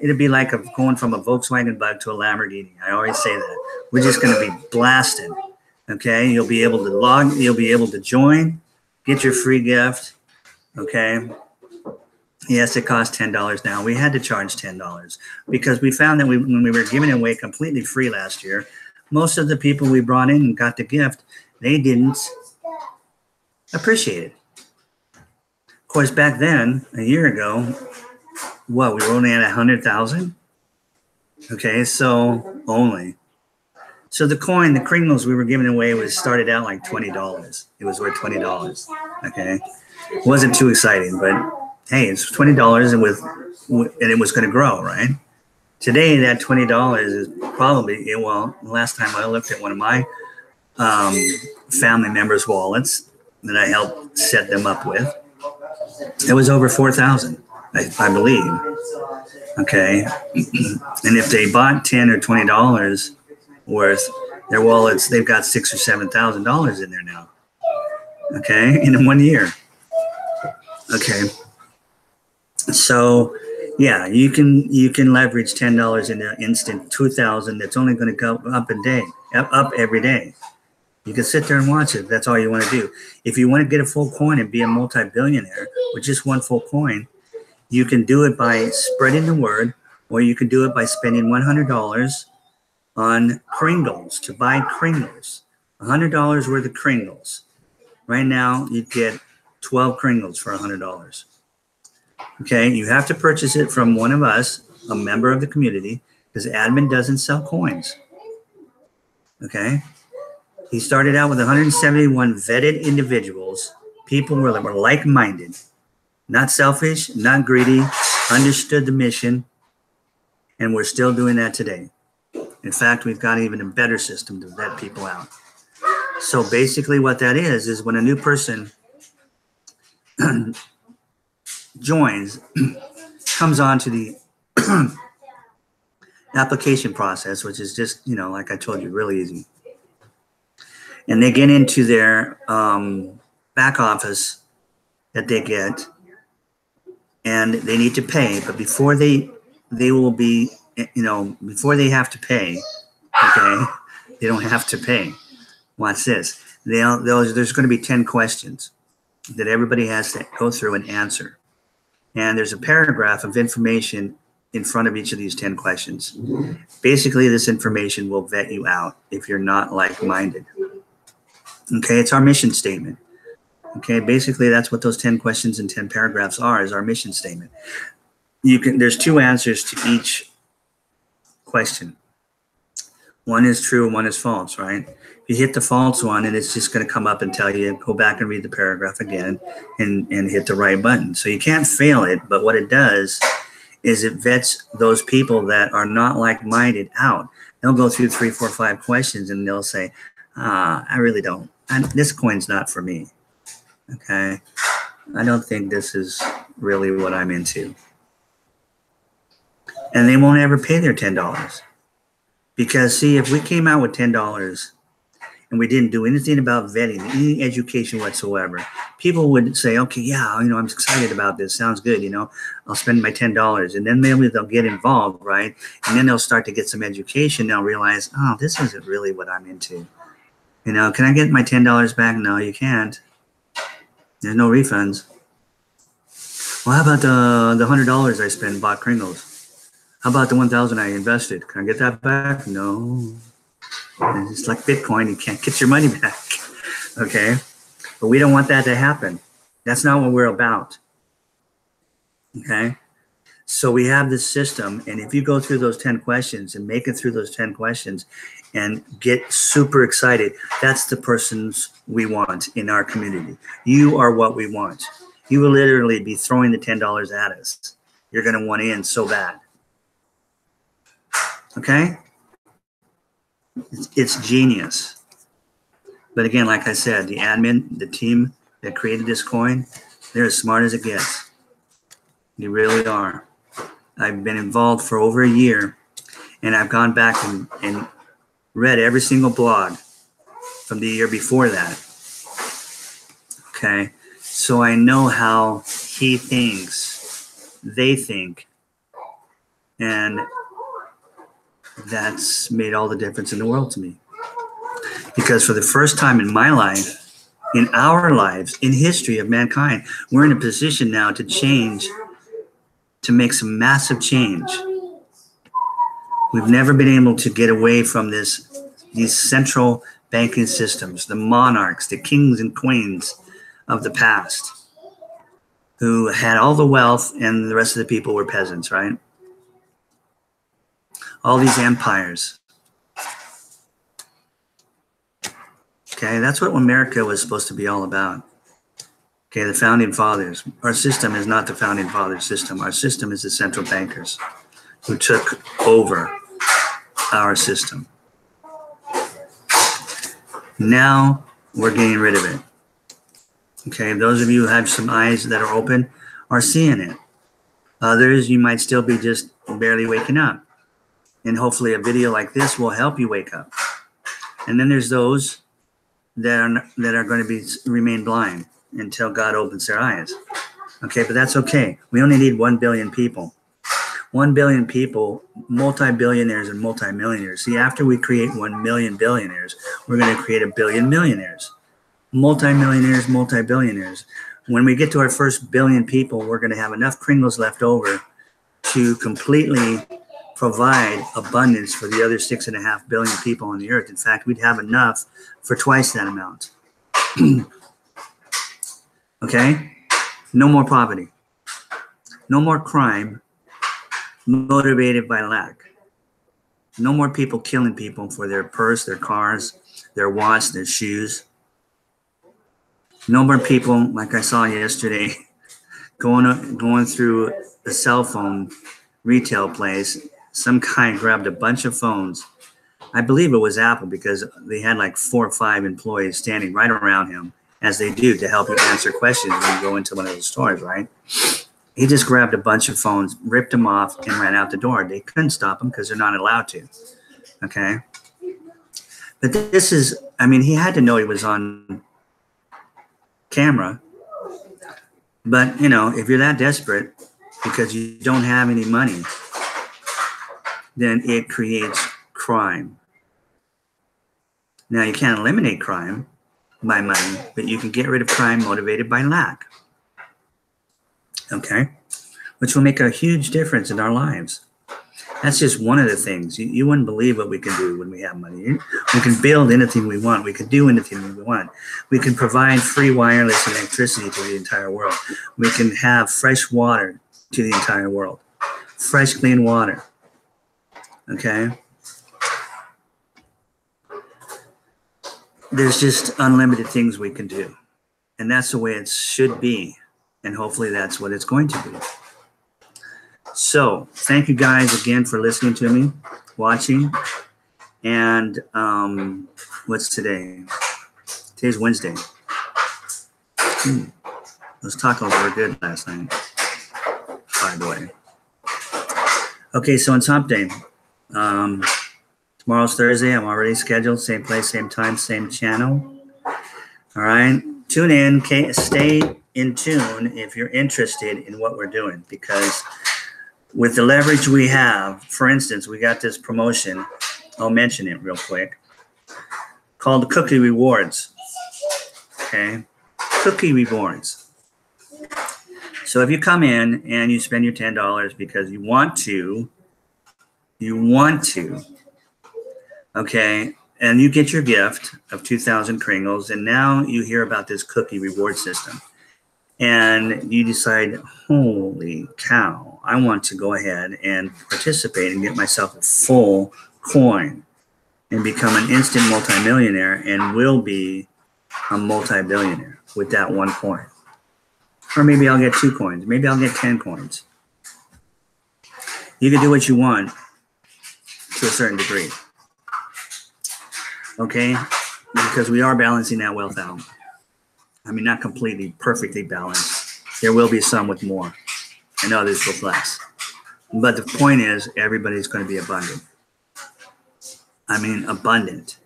It'll be like going from a Volkswagen Bug to a Lamborghini. I always say that. We're just going to be blasted. Okay, you'll be able to log, you'll be able to join, get your free gift. Okay. Yes, it costs $10 now. We had to charge $10 because we found that when we were giving it away completely free last year, most of the people we brought in and got the gift, they didn't appreciate it. Of course, back then, a year ago, what, we were only at 100,000? Okay, so only. So the coin, the Kringles we were giving away started out like $20. It was worth $20, okay? It wasn't too exciting, but hey, it's $20 and it was going to grow, right? Today, that $20 is probably, well, last time I looked at one of my family members' wallets that I helped set them up with, it was over 4,000, I believe. Okay. And if they bought $10 or $20 worth, their wallets, they've got $6,000 or $7,000 in there now. Okay. In 1 year. Okay. So, yeah, you can leverage $10 in an instant, 2,000. That's only going to go up every day. You can sit there and watch it. That's all you want to do. If you want to get a full coin and be a multi-billionaire with just one full coin, you can do it by spreading the word, or you can do it by spending $100 on Kringles to buy Kringles. $100 worth of Kringles. Right now, you get 12 Kringles for $100. Okay, you have to purchase it from one of us, a member of the community, because admin doesn't sell coins. Okay, he started out with 171 vetted individuals, people that were like-minded, not selfish, not greedy, understood the mission, and we're still doing that today. In fact, we've got even a better system to vet people out. So basically what that is when a new person joins, comes on to the application process, which is just, like I told you, really easy. And they get into their back office that they get, and they need to pay. But before they will be, before they have to pay, okay, they don't have to pay. Watch this. There's going to be 10 questions that everybody has to go through and answer. And there's a paragraph of information in front of each of these 10 questions. Basically, this information will vet you out if you're not like-minded. Okay, it's our mission statement. Okay, basically, that's what those 10 questions and 10 paragraphs are, is our mission statement. There's 2 answers to each question. One is true and one is false, right? You hit the false one, and it's just going to come up and tell you, go back and read the paragraph again and hit the right button. So you can't fail it, but what it does is it vets those people that are not like-minded out. They'll go through 3, 4, 5 questions, and they'll say, I really don't. This coin's not for me. Okay? I don't think this is really what I'm into. And they won't ever pay their $10. Because, see, if we came out with $10 and we didn't do anything about vetting, any education whatsoever, people would say, okay, yeah, I'm excited about this. Sounds good, I'll spend my $10. And then maybe they'll get involved, right? And then they'll start to get some education. They'll realize, oh, this isn't really what I'm into. Can I get my $10 back? No, you can't. There's no refunds. Well, how about the $100 I spent bought Kringles? How about the 1,000 I invested? Can I get that back? No. It's like Bitcoin. You can't get your money back. Okay. But we don't want that to happen. That's not what we're about. Okay? So we have this system, and if you go through those 10 questions and make it through those 10 questions and get super excited, that's the persons we want in our community. You are what we want. You will literally be throwing the $10 at us. You're going to want in so bad. Okay? It's genius. But again, like I said, the admin, the team that created this coin, they're as smart as it gets. They really are. I've been involved for over a year, and I've gone back and read every single blog from the year before that. Okay, so I know how he thinks, they think, and that's made all the difference in the world to me. Because for the first time in my life, in our lives, in history of mankind, we're in a position now to change, to make some massive change. We've never been able to get away from these central banking systems, the monarchs, the kings and queens of the past, who had all the wealth and the rest of the people were peasants, right? All these empires. Okay, that's what America was supposed to be all about. Okay, the founding fathers. Our system is not the founding fathers system. Our system is the central bankers who took over our system. Now we're getting rid of it. Okay, those of you who have some eyes that are open are seeing it. Others, you might still be just barely waking up. And hopefully a video like this will help you wake up. And then there's those that are going to remain blind until God opens their eyes. Okay, but that's okay. We only need 1 billion people. 1 billion people, multi-billionaires and multi-millionaires. See, after we create 1 million billionaires, we're going to create 1 billion millionaires. Multi-millionaires, multi-billionaires. When we get to our first billion people, we're going to have enough Kringles left over to completely provide abundance for the other 6.5 billion people on the earth. In fact, we'd have enough for twice that amount. Okay? No more poverty. No more crime motivated by lack. No more people killing people for their purse, their cars, their watch, their shoes. No more people, like I saw yesterday, going through a cell phone retail place. Some guy grabbed a bunch of phones. I believe it was Apple, because they had like 4 or 5 employees standing right around him, as they do to help you answer questions when you go into one of those stores, right? He just grabbed a bunch of phones, ripped them off, and ran out the door. They couldn't stop him because they're not allowed to. Okay? But this is, I mean, he had to know he was on camera. But, you know, if you're that desperate because you don't have any money, then it creates crime. Now, you can't eliminate crime by money, but you can get rid of crime motivated by lack. Okay? Which will make a huge difference in our lives. That's just one of the things. You wouldn't believe what we can do when we have money. We can build anything we want. We can do anything we want. We can provide free wireless electricity to the entire world. We can have fresh water to the entire world. Fresh, clean water. Okay? There's just unlimited things we can do. And that's the way it should be. And hopefully that's what it's going to be. So thank you guys again for listening to me, watching. And what's today? Today's Wednesday. Those tacos were good last night, by the way. Okay, so it's hump day. Tomorrow's Thursday. I'm already scheduled. Same place, same time, same channel. All right. Tune in. Stay in tune if you're interested in what we're doing, because with the leverage we have, for instance, we got this promotion. I'll mention it real quick, called the Cookie Rewards. Okay. Cookie Rewards. So if you come in and you spend your $10 because you want to, okay, And you get your gift of 2,000 Kringles, and now you hear about this cookie reward system. And you decide, holy cow, I want to go ahead and participate and get myself a full coin and become an instant multimillionaire, and will be a multi-billionaire with that one coin. Or maybe I'll get 2 coins. Maybe I'll get 10 coins. You can do what you want to a certain degree. Okay? Because we are balancing that wealth out. I mean, not completely, perfectly balanced. There will be some with more and others with less. But the point is, everybody's going to be abundant. I mean, abundant.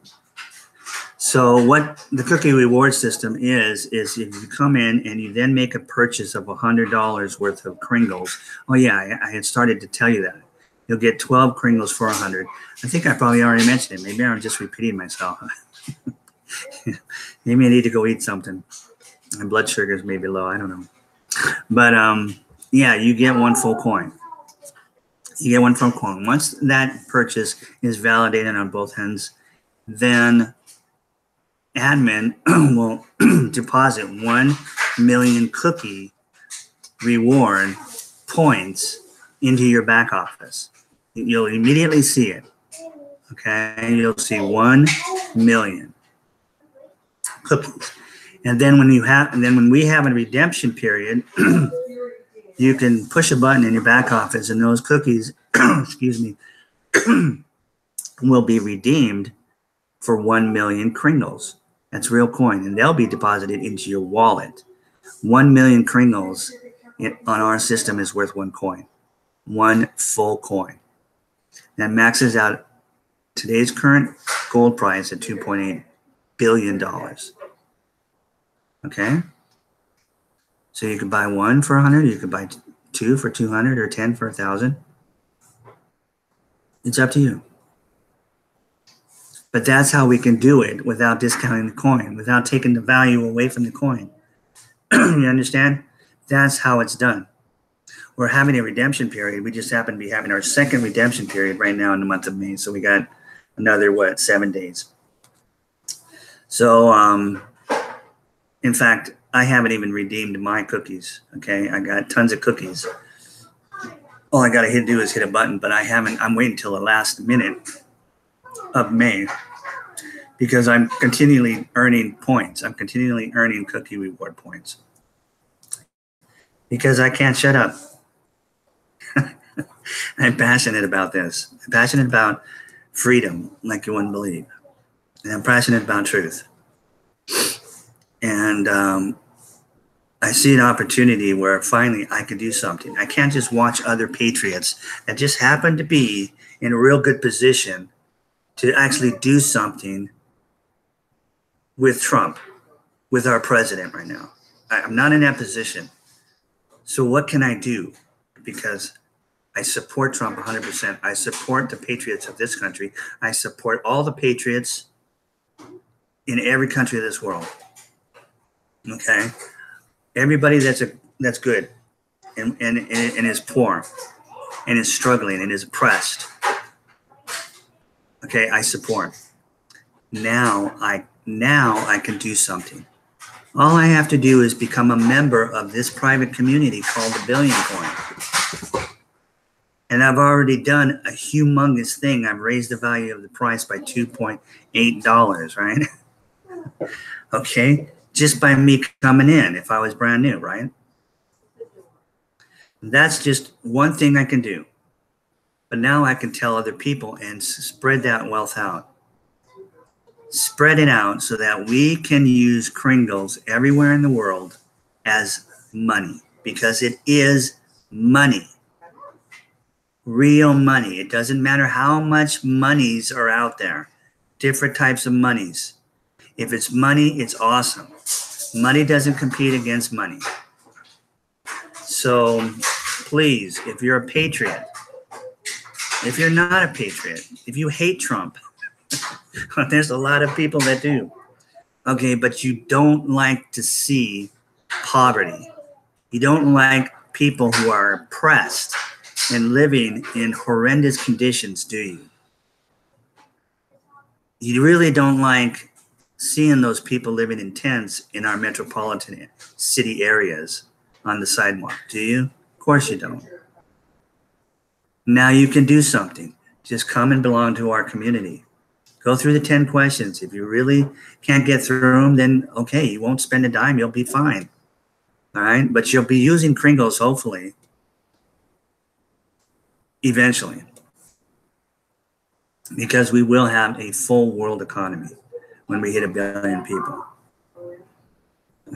So what the cookie reward system is if you come in and you then make a purchase of $100 worth of Kringles. Oh, yeah, I had started to tell you that. You'll get 12 Kringles for $100. I think I probably already mentioned it. Maybe I'm just repeating myself. Maybe I need to go eat something. My blood sugars may be low. I don't know. But yeah, you get 1 full coin. You get 1 full coin. Once that purchase is validated on both ends, then admin will deposit 1 million cookie reward points into your back office. You'll immediately see it. Okay, you'll see 1 million cookies. And then when we have a redemption period, you can push a button in your back office, and those cookies, excuse me, will be redeemed for 1 million Kringles. That's real coin, and they'll be deposited into your wallet. 1 million Kringles on our system is worth 1 coin, 1 full coin. That maxes out today's current gold price at $2.8 billion. Okay, so you could buy 1 for 100, you could buy 2 for 200, or 10 for 1,000. It's up to you. But that's how we can do it without discounting the coin, without taking the value away from the coin. You understand? That's how it's done. We're having a redemption period. We just happen to be having our second redemption period right now in the month of May. So we got another, 7 days. So, in fact, I haven't even redeemed my cookies. Okay, I got tons of cookies. All I got to do is hit a button, but I haven't. I'm waiting till the last minute of May because I'm continually earning points. I'm continually earning cookie reward points because I can't shut up. I'm passionate about this. I'm passionate about freedom, like you wouldn't believe, and I'm passionate about truth. And I see an opportunity where finally I could do something. I can't just watch other patriots that just happen to be in a real good position to actually do something with Trump, with our president right now. I'm not in that position. So what can I do? Because I support Trump 100%. I support the patriots of this country. I support all the patriots in every country of this world. Okay, everybody that's good and is poor and is struggling and is oppressed. Okay, I support. Now I can do something. All I have to do is become a member of this private community called the Billion Coin. And I've already done a humongous thing. I've raised the value of the price by $2.8, right? Okay. Just by me coming in if I was brand new, right? That's just one thing I can do. But now I can tell other people and spread that wealth out. Spread it out so that we can use Kringles everywhere in the world as money, because it is money. Real money. It doesn't matter how much monies are out there. Different types of monies. If it's money, it's awesome. Money doesn't compete against money. So please, if you're a patriot, if you're not a patriot, if you hate Trump, there's a lot of people that do. Okay, but you don't like to see poverty. You don't like people who are oppressed and living in horrendous conditions, do you? you really don't like seeing those people living in tents in our metropolitan city areas on the sidewalk, do you? Of course you don't. Now you can do something. Just come and belong to our community. Go through the 10 questions. If you really can't get through them, then okay, you won't spend a dime. You'll be fine. All right? But you'll be using Kringles, hopefully, eventually. Because we will have a full world economy when we hit 1 billion people.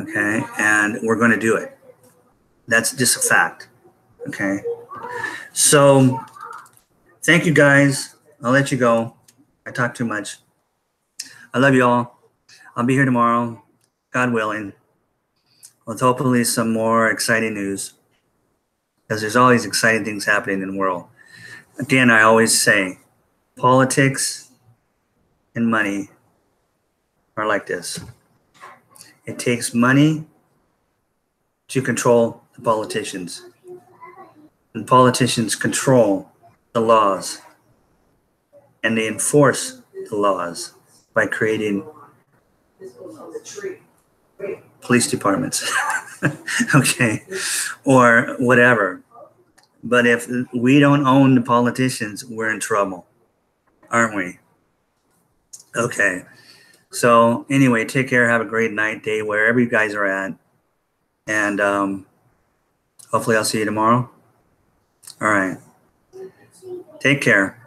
Okay? And we're going to do it. That's just a fact. Okay? So, thank you guys. I'll let you go. I talk too much. I love you all. I'll be here tomorrow, God willing, with hopefully some more exciting news, because there's always exciting things happening in the world. Again, I always say, politics and money are like this. It takes money to control the politicians. And politicians control the laws. And they enforce the laws by creating police departments, okay, or whatever. But if we don't own the politicians, we're in trouble, aren't we? Okay. So anyway, take care. Have a great night, day, wherever you guys are at. And hopefully I'll see you tomorrow. All right. Take care.